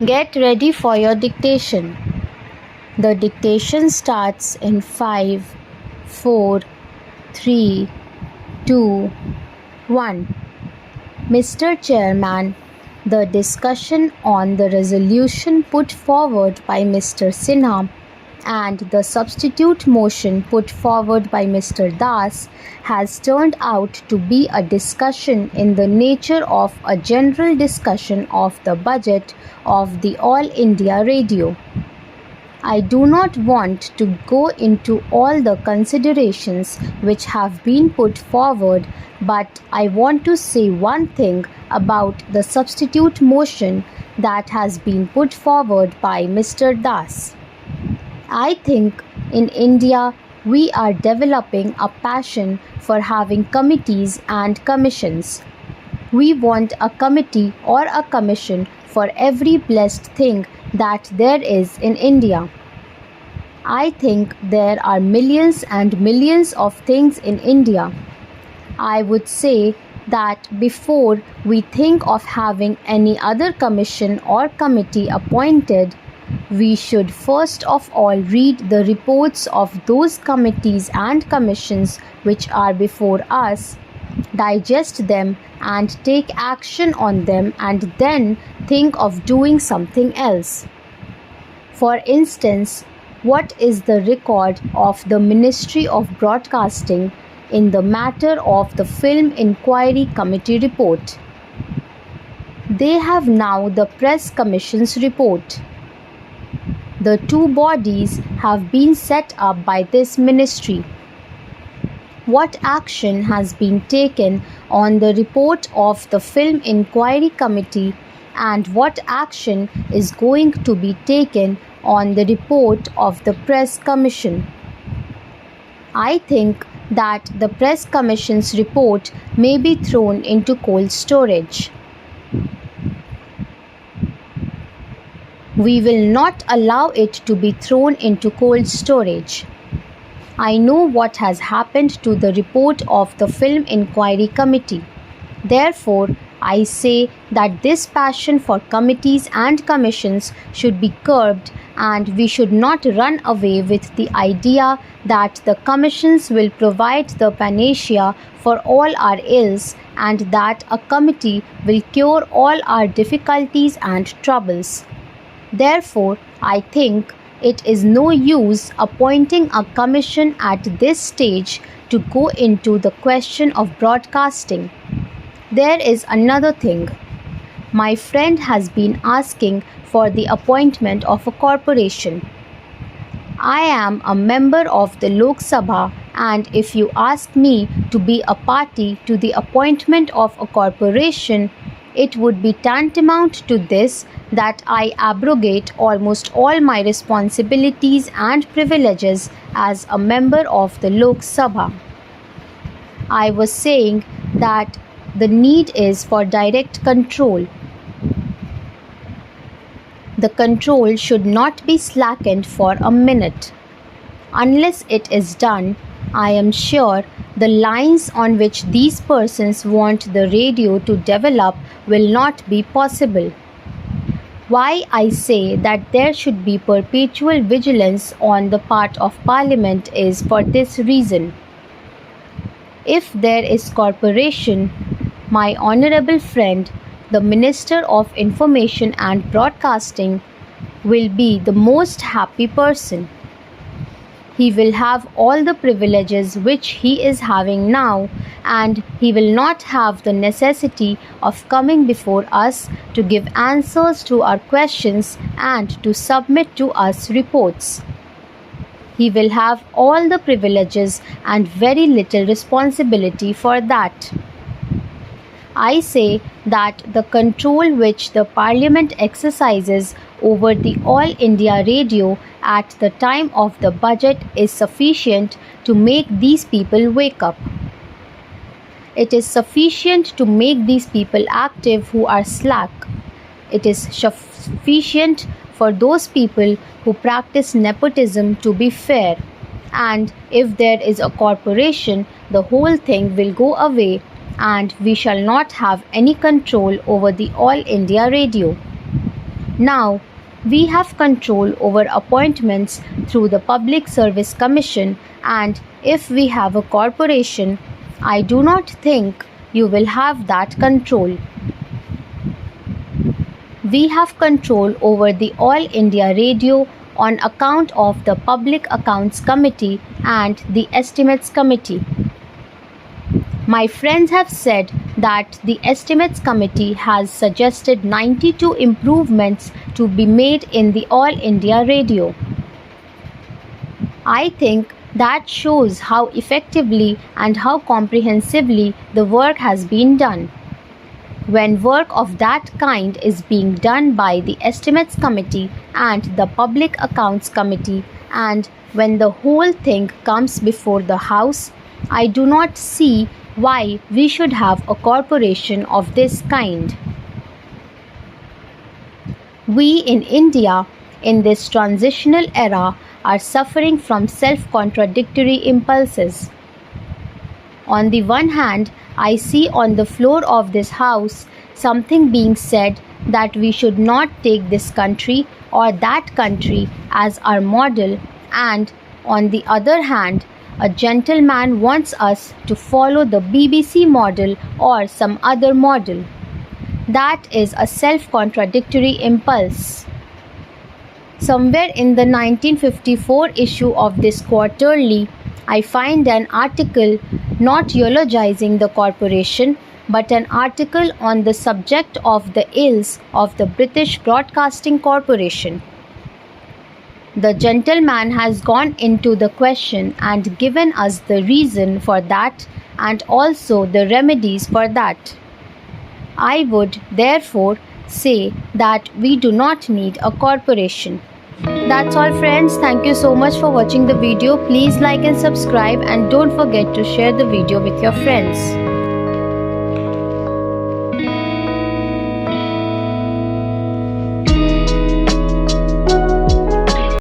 Get ready for your dictation. The dictation starts in 5, 4, 3, 2, 1. Mr. Chairman, the discussion on the resolution put forward by Mr. Sinha and the substitute motion put forward by Mr. Das has turned out to be a discussion in the nature of a general discussion of the budget of the All India Radio. I do not want to go into all the considerations which have been put forward, but I want to say one thing about the substitute motion that has been put forward by Mr. Das. I think in India we are developing a passion for having committees and commissions. We want a committee or a commission for every blessed thing that there is in India. I think there are millions and millions of things in India. I would say that before we think of having any other commission or committee appointed, we should first of all read the reports of those committees and commissions which are before us, digest them and take action on them, and then think of doing something else. For instance, what is the record of the Ministry of Broadcasting in the matter of the Film Inquiry Committee report? They have now the Press Commission's report. The two bodies have been set up by this ministry. What action has been taken on the report of the Film Inquiry Committee, and what action is going to be taken on the report of the Press Commission? I think that the Press Commission's report may be thrown into cold storage. We will not allow it to be thrown into cold storage. I know what has happened to the report of the Film Inquiry Committee. Therefore, I say that this passion for committees and commissions should be curbed, and we should not run away with the idea that the commissions will provide the panacea for all our ills, and that a committee will cure all our difficulties and troubles. Therefore, I think it is no use appointing a commission at this stage to go into the question of broadcasting. There is another thing. My friend has been asking for the appointment of a corporation. I am a member of the Lok Sabha, and if you ask me to be a party to the appointment of a corporation, it would be tantamount to this, that I abrogate almost all my responsibilities and privileges as a member of the Lok Sabha. I was saying that the need is for direct control. The control should not be slackened for a minute. Unless it is done, I am sure the lines on which these persons want the radio to develop will not be possible. Why I say that there should be perpetual vigilance on the part of Parliament is for this reason. If there is corporation, my honourable friend, the Minister of Information and Broadcasting, will be the most happy person. He will have all the privileges which he is having now, and he will not have the necessity of coming before us to give answers to our questions and to submit to us reports. He will have all the privileges and very little responsibility for that. I say that the control which the Parliament exercises over the All India Radio at the time of the budget is sufficient to make these people wake up. It is sufficient to make these people active who are slack. It is sufficient for those people who practice nepotism to be fair. And if there is a corporation, the whole thing will go away, and we shall not have any control over the All India Radio. Now, we have control over appointments through the Public Service Commission, and if we have a corporation, I do not think you will have that control. We have control over the All India Radio on account of the Public Accounts Committee and the Estimates Committee. My friends have said that the Estimates Committee has suggested 92 improvements to be made in the All India Radio. I think that shows how effectively and how comprehensively the work has been done. When work of that kind is being done by the Estimates Committee and the Public Accounts Committee, and when the whole thing comes before the House, I do not see why we should have a corporation of this kind. We in India, in this transitional era, are suffering from self-contradictory impulses. On the one hand, I see on the floor of this house something being said that we should not take this country or that country as our model, and on the other hand, a gentleman wants us to follow the BBC model or some other model. That is a self-contradictory impulse. Somewhere in the 1954 issue of this quarterly, I find an article not eulogizing the corporation, but an article on the subject of the ills of the British Broadcasting Corporation. The gentleman has gone into the question and given us the reason for that and also the remedies for that. I would therefore say that we do not need a corporation. That's all, friends. Thank you so much for watching the video. Please like and subscribe, and don't forget to share the video with your friends.